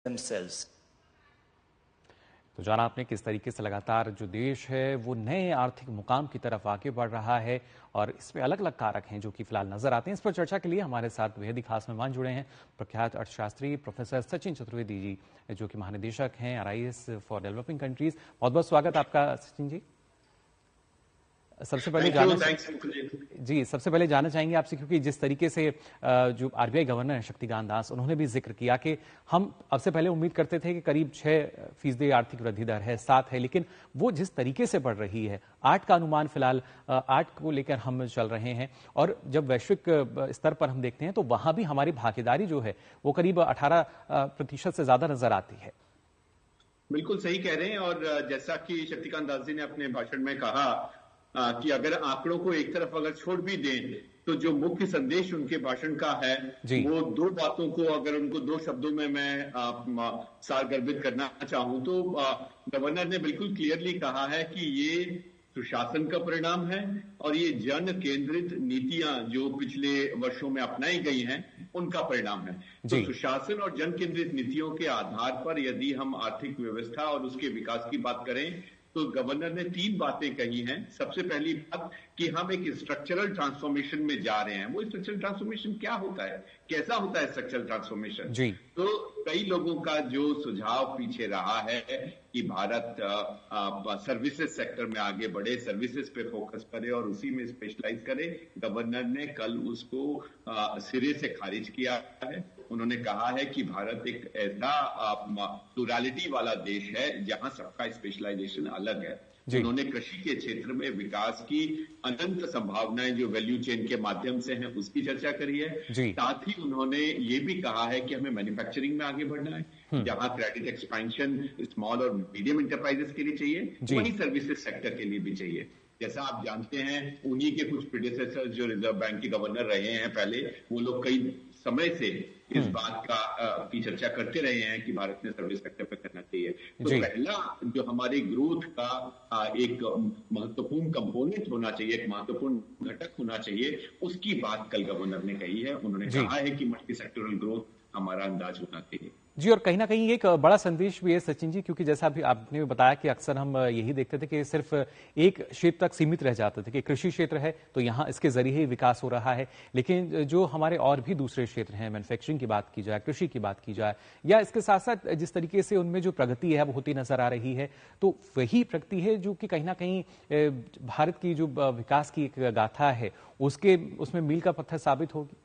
themselves. तो जाना आपने किस तरीके से लगातार जो देश है वो नए आर्थिक मुकाम की तरफ आगे बढ़ रहा है और इसमें अलग अलग कारक हैं जो कि फिलहाल नजर आते हैं। इस पर चर्चा के लिए हमारे साथ बेहद ही खास मेहमान जुड़े हैं प्रख्यात अर्थशास्त्री प्रोफेसर सचिन चतुर्वेदी जी, जो कि महानिदेशक हैं RIS फॉर डेवलपिंग कंट्रीज। बहुत बहुत स्वागत आपका सचिन जी। सबसे पहले सबसे पहले जानना चाहेंगे आपसे, क्योंकि जिस तरीके से जो RBI गवर्नर हैं शक्तिकांत दास, उन्होंने भी जिक्र किया कि हम अब से पहले उम्मीद करते थे कि करीब 6% आर्थिक वृद्धि दर है, 7 है, लेकिन वो जिस तरीके से बढ़ रही है 8 का अनुमान फिलहाल 8 को लेकर हम चल रहे हैं। और जब वैश्विक स्तर पर हम देखते हैं तो वहां भी हमारी भागीदारी जो है वो करीब 18% से ज्यादा नजर आती है। बिल्कुल सही कह रहे हैं। और जैसा कि शक्तिकांत दास जी ने अपने भाषण में कहा कि अगर आंकड़ों को एक तरफ अगर छोड़ भी दें तो जो मुख्य संदेश उनके भाषण का है वो दो बातों को, अगर उनको दो शब्दों में मैं सारगर्भित करना चाहूं तो गवर्नर ने बिल्कुल क्लियरली कहा है कि ये सुशासन का परिणाम है और ये जन केंद्रित नीतियां जो पिछले वर्षों में अपनाई गई हैं उनका परिणाम है। तो सुशासन और जन केंद्रित नीतियों के आधार पर यदि हम आर्थिक व्यवस्था और उसके विकास की बात करें तो गवर्नर ने 3 बातें कही हैं। सबसे पहली बात कि हम एक स्ट्रक्चरल ट्रांसफॉर्मेशन में जा रहे हैं। वो स्ट्रक्चरल ट्रांसफॉर्मेशन क्या होता है, कैसा होता है स्ट्रक्चरल ट्रांसफॉर्मेशन? तो कई लोगों का जो सुझाव पीछे रहा है कि भारत सर्विसेज सेक्टर में आगे बढ़े, सर्विसेज पे फोकस करे और उसी में स्पेशलाइज करे। गवर्नर ने कल उसको सिरे से खारिज किया है। उन्होंने कहा है कि भारत एक ऐसा प्लुरैलिटी वाला देश है जहां सबका स्पेशलाइजेशन अलग है। उन्होंने कृषि के क्षेत्र में विकास की अनंत संभावनाएं जो वैल्यू चेन के माध्यम से हैं उसकी चर्चा करी है। साथ ही उन्होंने ये भी कहा है कि हमें मैन्युफैक्चरिंग में आगे बढ़ना है, जहां क्रेडिट एक्सपेंशन स्मॉल और मीडियम एंटरप्राइजेस के लिए चाहिए वहीं सर्विसेज सेक्टर के लिए भी चाहिए। जैसा आप जानते हैं उन्हीं के कुछ प्रीडेसेसर जो रिजर्व बैंक के गवर्नर रहे हैं पहले, वो लोग कई समय से इस बात की चर्चा करते रहे हैं कि भारत ने सर्विस सेक्टर पर करना चाहिए। तो पहला जो हमारे ग्रोथ का एक महत्वपूर्ण कंपोनेंट होना चाहिए, एक महत्वपूर्ण घटक होना चाहिए, उसकी बात कल गवर्नर ने कही है। उन्होंने कहा है कि मल्टी सेक्टोरल ग्रोथ हमारा अंदाज होना चाहिए। जी, और कहीं ना कहीं एक बड़ा संदेश भी है सचिन जी, क्योंकि जैसा अभी आपने बताया कि अक्सर हम यही देखते थे कि सिर्फ एक क्षेत्र तक सीमित रह जाते थे कि कृषि क्षेत्र है तो यहाँ इसके जरिए ही विकास हो रहा है, लेकिन जो हमारे और भी दूसरे क्षेत्र हैं, मैन्युफैक्चरिंग की बात की जाए, कृषि की बात की जाए, या इसके साथ साथ जिस तरीके से उनमें जो प्रगति है वो होती नजर आ रही है, तो वही प्रगति है जो कि कहीं ना कहीं भारत की जो विकास की एक गाथा है उसमें मील का पत्थर साबित होगी।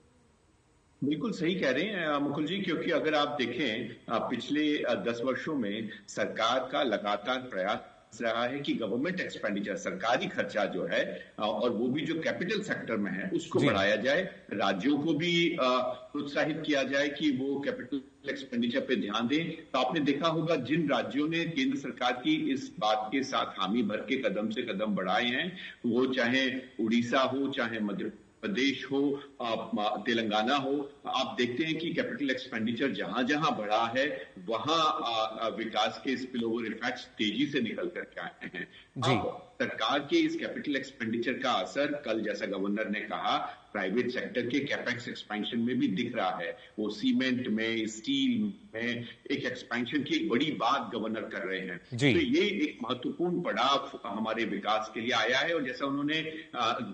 बिल्कुल सही कह रहे हैं मुकुल जी, क्योंकि अगर आप देखें पिछले 10 वर्षों में सरकार का लगातार प्रयास रहा है कि गवर्नमेंट एक्सपेंडिचर, सरकारी खर्चा जो है और वो भी जो कैपिटल सेक्टर में है उसको बढ़ाया जाए, राज्यों को भी प्रोत्साहित किया जाए कि वो कैपिटल एक्सपेंडिचर पे ध्यान दें। तो आपने देखा होगा जिन राज्यों ने केंद्र सरकार की इस बात के साथ हामी भर के कदम से कदम बढ़ाए हैं, वो चाहे उड़ीसा हो, चाहे मध्य प्रदेश हो, तेलंगाना हो, आप देखते हैं कि कैपिटल एक्सपेंडिचर जहां जहां बढ़ा है वहां विकास के स्पिलओवर इफेक्ट्स तेजी से निकल करके आए हैं। सरकार के इस कैपिटल एक्सपेंडिचर का असर कल जैसा गवर्नर ने कहा प्राइवेट सेक्टर के कैपेक्स एक्सपेंशन में भी दिख रहा है। वो सीमेंट में, स्टील में एक एक्सपेंशन की एक बड़ी बात गवर्नर कर रहे हैं। तो ये एक महत्वपूर्ण पड़ाव हमारे विकास के लिए आया है। और जैसा उन्होंने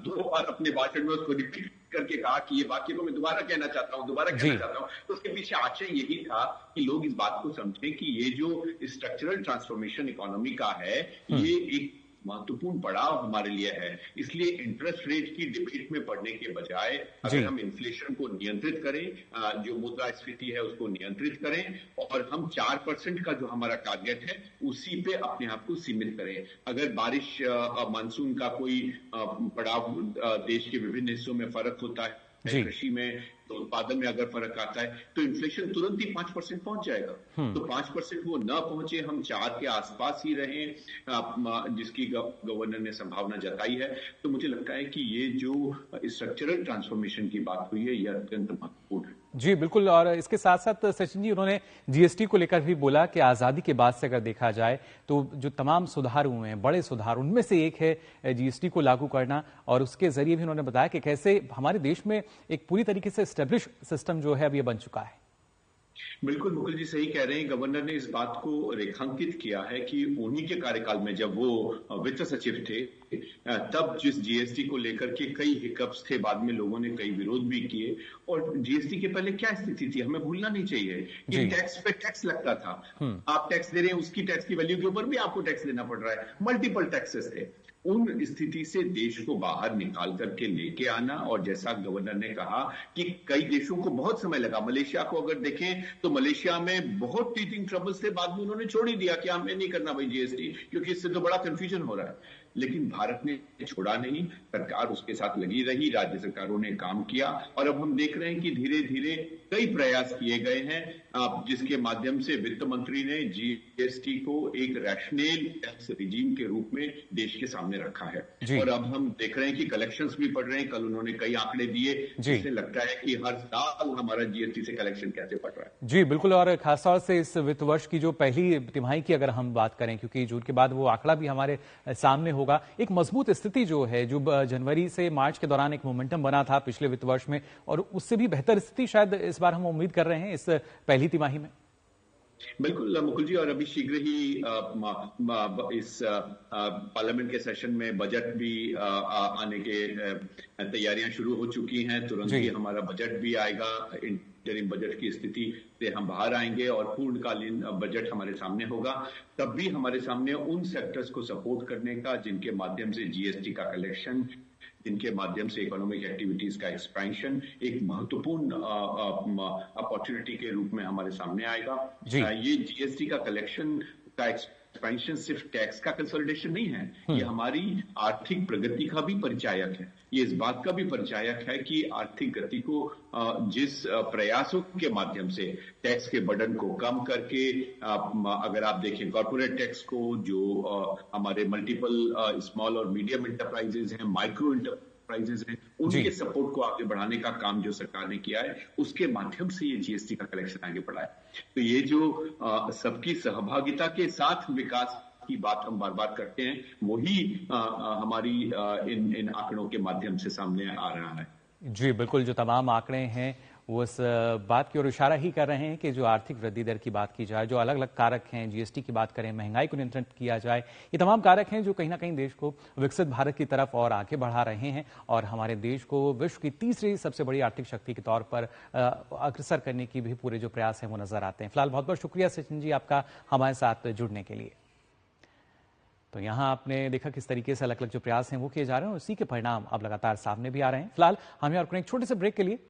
2 बार अपने भाषण में उसको रिपीट करके कहा कि ये वाक्य को मैं दोबारा कहना चाहता हूं, तो उसके पीछे आशय यही था कि लोग इस बात को समझें कि ये जो स्ट्रक्चरल ट्रांसफॉर्मेशन इकोनॉमी का है ये एक महत्वपूर्ण पड़ाव हमारे लिए है। इसलिए इंटरेस्ट रेट की डिबेट में पड़ने के बजाय अगर हम इन्फ्लेशन को नियंत्रित करें, जो मुद्रास्फीति है उसको नियंत्रित करें और हम 4% का जो हमारा टारगेट है उसी पे अपने आप को सीमित करें। अगर बारिश मानसून का कोई पड़ाव देश के विभिन्न हिस्सों में फर्क होता है, कृषि में तो उत्पादन में अगर फर्क आता है तो इन्फ्लेशन तुरंत ही 5% पहुंच जाएगा। तो 5% वो न पहुंचे, हम 4 के आसपास ही रहें, जिसकी गवर्नर ने संभावना जताई है। तो मुझे लगता है कि ये जो स्ट्रक्चरल ट्रांसफॉर्मेशन की बात हुई है ये अत्यंत महत्वपूर्ण है। जी बिल्कुल, और इसके साथ साथ सचिन जी उन्होंने GST को लेकर भी बोला कि आजादी के बाद से अगर देखा जाए तो जो तमाम सुधार हुए हैं, बड़े सुधार, उनमें से एक है GST को लागू करना। और उसके जरिए भी उन्होंने बताया कि कैसे हमारे देश में एक पूरी तरीके से एस्टेब्लिश सिस्टम जो है अब ये बन चुका है। बिल्कुल, मुकुल जी सही कह रहे हैं। गवर्नर ने इस बात को रेखांकित किया है कि उन्हीं के कार्यकाल में जब वो वित्त सचिव थे, तब जिस जीएसटी को लेकर के कई हिकअप्स थे, बाद में लोगों ने कई विरोध भी किए। और जीएसटी के पहले क्या स्थिति थी, हमें भूलना नहीं चाहिए कि जी। टैक्स पे टैक्स लगता था। हम्म। आप टैक्स दे रहे हैं, उसकी टैक्स की वैल्यू के ऊपर भी आपको टैक्स देना पड़ रहा है। मल्टीपल टैक्सेस थे। उन स्थिति से देश को बाहर निकाल करके लेके आना, और जैसा गवर्नर ने कहा कि कई देशों को बहुत समय लगा। मलेशिया को अगर देखें तो मलेशिया में बहुत टीथिंग ट्रबल्स थे, बाद में उन्होंने छोड़ ही दिया कि हमें नहीं करना भाई जीएसटी, क्योंकि इससे तो बड़ा कंफ्यूजन हो रहा है। लेकिन भारत ने छोड़ा नहीं, सरकार उसके साथ लगी रही, राज्य सरकारों ने काम किया, और अब हम देख रहे हैं कि धीरे धीरे कई प्रयास किए गए हैं, जिसके माध्यम से वित्त मंत्री ने जीएसटी को एक रैशनल टैक्स रिजीम के रूप में देश के सामने रखा है। और अब हम देख रहे हैं कि कलेक्शंस भी बढ़ रहे हैं। कल उन्होंने कई आंकड़े दिए, जिससे लगता है कि हर साल हमारा जीएसटी से कलेक्शन कैसे बढ़ रहा है। जी बिल्कुल, और खासतौर से इस वित्त वर्ष की जो पहली तिमाही की अगर हम बात करें, क्योंकि जून के बाद वो आंकड़ा भी हमारे सामने होगा, एक मजबूत स्थिति जो है, जो जनवरी से मार्च के दौरान एक मोमेंटम बना था पिछले वित्त वर्ष में, और उससे भी बेहतर स्थिति शायद इस बार हम उम्मीद कर रहे हैं इस पहली तिमाही में। बिल्कुल मुकुल जी, और अभी शीघ्र ही इस पार्लियामेंट के सेशन में बजट भी आने के तैयारियां शुरू हो चुकी हैं। तुरंत ही हमारा बजट भी आएगा। इंटरिम बजट की स्थिति से हम बाहर आएंगे और पूर्णकालीन बजट हमारे सामने होगा। तब भी हमारे सामने उन सेक्टर्स को सपोर्ट करने का जिनके माध्यम से जीएसटी का कलेक्शन, जिनके माध्यम से इकोनॉमिक एक्टिविटीज का एक्सपेंशन एक महत्वपूर्ण अपॉर्चुनिटी के रूप में हमारे सामने आएगा। ये जीएसटी का कलेक्शन का एक्सपेंशन सिर्फ टैक्स का कंसोलिडेशन नहीं है, ये हमारी आर्थिक प्रगति का भी परिचायक है। ये इस बात का भी परिचायक है कि आर्थिक गति को जिस प्रयासों के माध्यम से टैक्स के बर्डन को कम करके, अगर आप देखें कॉर्पोरेट टैक्स को, जो हमारे मल्टीपल स्मॉल और मीडियम एंटरप्राइजेज हैं, माइक्रो एंटरप्राइजेज हैं, उनके सपोर्ट को आगे बढ़ाने का काम जो सरकार ने किया है, उसके माध्यम से ये जीएसटी का कलेक्शन आगे बढ़ा है। तो ये जो सबकी सहभागिता के साथ विकास की बात हम बार बार करते हैं, वही हमारी इन आंकड़ों के माध्यम से सामने आ रहा है। जी बिल्कुल, जो तमाम आंकड़े हैं वो इस बात की ओर इशारा ही कर रहे हैं कि जो आर्थिक वृद्धि दर की बात की जाए, जो अलग अलग कारक हैं, जीएसटी की बात करें, महंगाई को नियंत्रित किया जाए, ये तमाम कारक हैं जो कहीं ना कहीं देश को विकसित भारत की तरफ और आगे बढ़ा रहे हैं और हमारे देश को विश्व की तीसरी सबसे बड़ी आर्थिक शक्ति के तौर पर अग्रसर करने की भी पूरे जो प्रयास हैं वो नजर आते हैं। फिलहाल बहुत बहुत शुक्रिया सचिन जी आपका हमारे साथ जुड़ने के लिए। तो यहाँ आपने देखा किस तरीके से अलग अलग जो प्रयास हैं वो किए जा रहे हैं और उसी के परिणाम अब लगातार सामने भी आ रहे हैं। फिलहाल हम यहाँ रुकने एक छोटे से ब्रेक के लिए